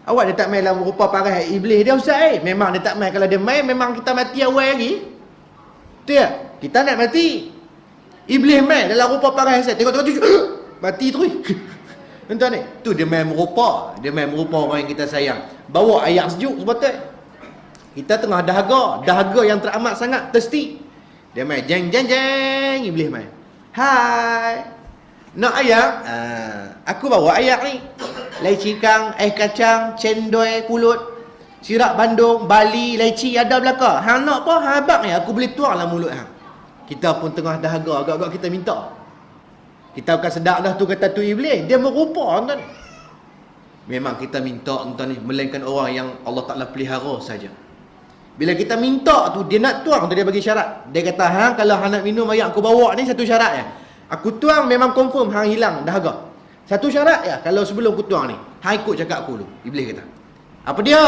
Awak dia tak main dalam rupa paras iblis dia ustaz memang dia tak main. Kalau dia main memang kita mati awal lagi. Betul tak? Kita nak mati. Iblis main dalam rupa paras ustaz. Tengok-tengok mati terus. Tuan ni, tu dia main merupa. Dia main merupa orang yang kita sayang. Bawa air sejuk sebetulnya. Kita tengah dahaga yang teramat sangat thirsty. Dia main jeng iblis main. Hai. Nak air? Aku bawa air ni. Laici kang, kacang, cendol, pulut, sirap Bandung, Bali, laici ada belaka. Hang nak apa? Hang abang ni aku boleh tuang dalam mulut hang. Kita pun tengah dahaga, agak-agak kita minta. Kita bukan sedap dah tu kata tu iblis. Dia merupa tuan. Memang kita minta tuan ni, melainkan orang yang Allah Taala pelihara saja. Bila kita minta tu, dia nak tuang tu, dia bagi syarat. Dia kata, hang kalau hang nak minum air aku bawa ni satu syarat ya. Aku tuang memang confirm hang hilang dahaga. Satu syarat ya, kalau sebelum aku tuang ni, hang ikut cakap aku dulu. Iblis kata. Apa dia?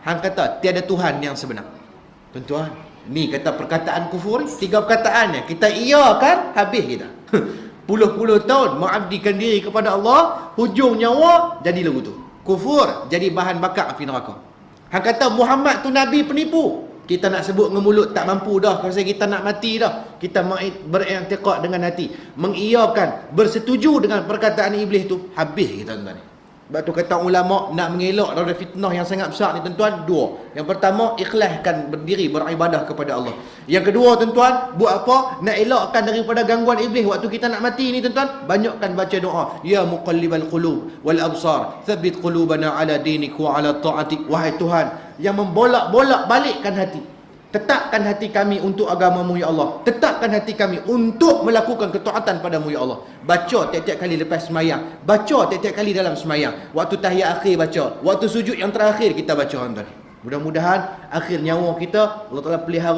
Hang kata, tiada Tuhan yang sebenar. Tuan-tuan, ni kata perkataan kufur ni, 3 perkataannya. Kita iakan, habis kita. Puluh-puluh tahun mengabdikan diri kepada Allah, hujung nyawa jadi lagu tu. Kufur, jadi bahan bakar api neraka. Hang kata Muhammad tu Nabi penipu. Kita nak sebut dengan mulut tak mampu dah. Kerana kita nak mati dah. Kita beriktikad dengan hati. Mengiyakan, bersetuju dengan perkataan iblis tu. Habis kita tuan-tuan ni. Sebab tu kata ulama nak mengelak daripada fitnah yang sangat besar ni tuan-tuan, 2. Yang pertama, ikhlaskan berdiri beribadah kepada Allah. Yang kedua tuan-tuan, buat apa? Nak elakkan daripada gangguan iblis waktu kita nak mati ni tuan-tuan, banyakkan baca doa. Ya muqallibal qulub wal absar, tsabbit qulubana ala dinik wa ala ta'atik. Wahai Tuhan yang membolak-bolak balikkan hati, tetapkan hati kami untuk agama-Mu ya Allah. Tetapkan hati kami untuk melakukan ketaatan pada-Mu ya Allah. Baca tiap-tiap kali lepas semayang. Baca tiap-tiap kali dalam semayang. Waktu tahiyat akhir baca. Waktu sujud yang terakhir kita baca tuan-tuan. Mudah-mudahan akhir nyawa kita Allah Taala pelihara